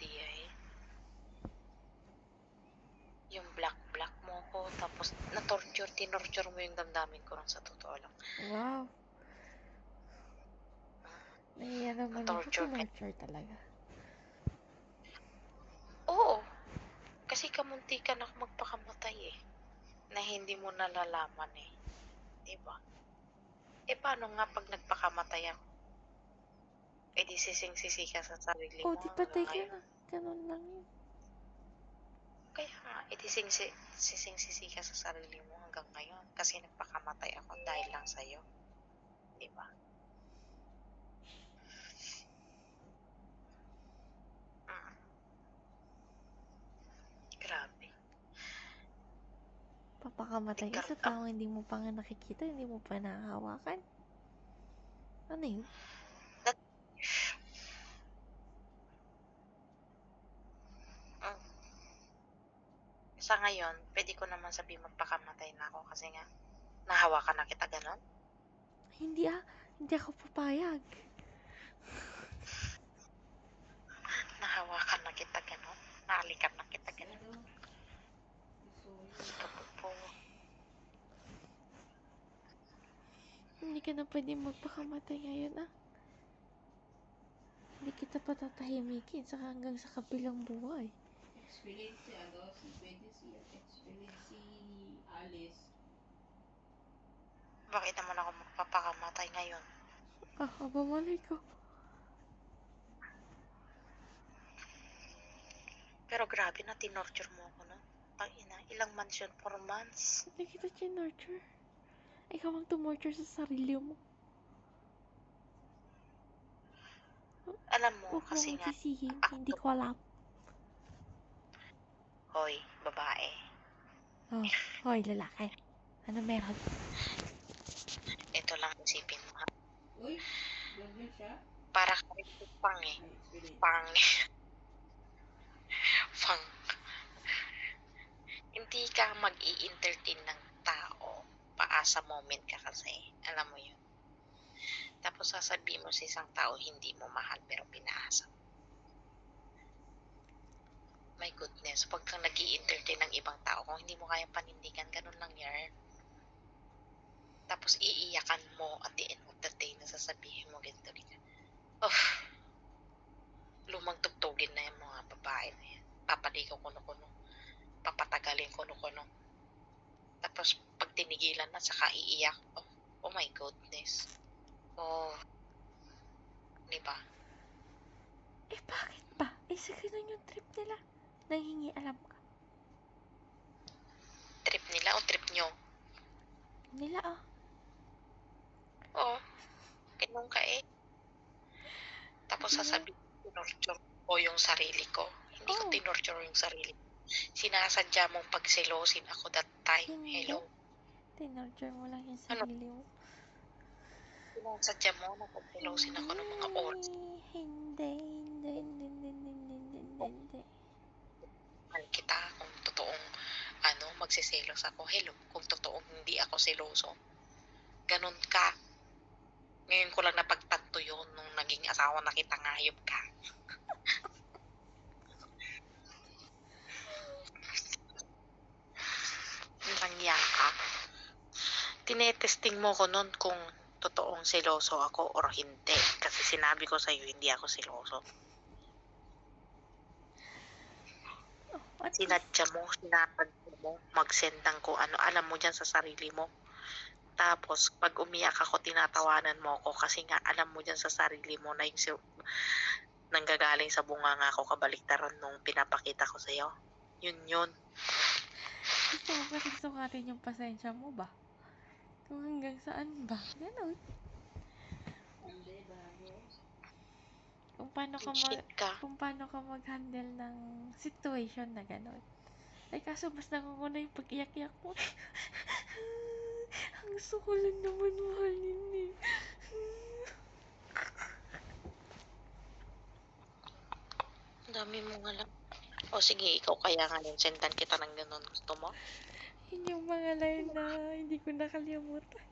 idea eh. Yung black mo ko, tapos tinorture mo yung damdamin ko rin sa totoo lang. Wow. Nahiya naman ako. Tinorture talaga. Oo. Kasi kamuntikan ako magpakamatay eh. Na hindi mo nalalaman eh. Diba? Eh paano nga pag nagpakamatay ako? Eh di sising-sisi ka sa sarili mo Di hanggang patay ka ngayon. na. Ganun lang yun. Kaya nga, eh di sising-sisi ka sa sarili mo hanggang ngayon. Kasi nagpakamatay ako dahil lang sa'yo. Diba? Grabe. Papakamatay ka sa taong hindi mo pa nga nakikita, hindi mo pa nakahawakan. Ano yun? Sa ngayon, pwede ko naman sabihin magpakamatay na ako kasi nga, nahawakan na kita ganon? Hindi ako papayag. Nahawakan na kita ganon? Nahalikan na kita ganon? Po. Hindi ka na pwede magpakamatay ngayon Hindi kita patatahimikin hanggang sa kabilang buhay. Experience pwede si Alice. Bakit naman ako magpapakamatay ngayon? Malay ko. Pero grabe na, tinorture mo ako, no? Ina, ilang months yun? 4 months? Hindi kita tinorture. Ikaw ang tumorture sa sarili mo. Alam mo, Huwag kasi mong nga, sisihin. Hindi ko alam. Hoy, babae. Hoy, lalaki. Ano meron? Ito lang isipin mo, ha? Uy, ganyan siya? Para ka rin pang eh. Pang. Pang. Hindi ka mag-i-entertain ng tao. Paasa moment ka kasi. Alam mo yun. Tapos sasabihin mo sa isang tao hindi mo mahal pero pinaasa mo. My goodness, pag kang nag-i-entertain ng ibang tao, kung hindi mo kayang panindigan, ganun lang yan. Tapos iiyakan mo at the end of the day na sasabihin mo ganito. Oh, lumang tugtugin na yung mga babae na yan. Papaligaw kuno-kuno. Papatagalin kuno-kuno. Tapos pag tinigilan na, saka iiyak. Oh my goodness. Oh, diba? Bakit ba? Sa ganun yung trip nila. Nanghingi alam ka. Trip nila o trip nyo? Nila Oo. Ganun ka eh. Tapos sasabihin, tinorture ko yung sarili ko. Hindi ko tinorture yung sarili ko. Sinasadya mong pagselosin ako that time. Hello? Tinorture mo lang yung sarili mo. Sinasadya mo na pagselosin ako ng mga oras. Hindi. Mahal kita kung totoong magsiselos ako. Hello, kung totoong hindi ako seloso. Ganun ka. Ngayon ko lang napagtanto yun nung naging asawa na kita, ngayop ka. Nangya ka. Tinetesting mo ko nun kung totoong seloso ako or hindi. Kasi sinabi ko sa'yo, hindi ako seloso. Sinadya mo, sinadya mo, mag-send ng kung ano. Alam mo dyan sa sarili mo. Tapos, pag umiyak ako, tinatawanan mo ako kasi nga alam mo dyan sa sarili mo na yung nanggagaling sa bunganga ko kabaliktaran nung pinapakita ko sa'yo. Yun. Gusto mo kasi sukatin yung pasensya mo ba? Kung hanggang saan ba? Ganon. Kung paano ka mag-handle ng situation na ganon. Ay kaso mas nangunguna yung pag-iyak-iyak mo. Ang gusto ko lang naman mahalin eh. Ang dami mo nga lang. O sige, ikaw kaya ngayon sendan kita ng ganun. Gusto mo? Yun yung mga line na hindi ko nakalimutan.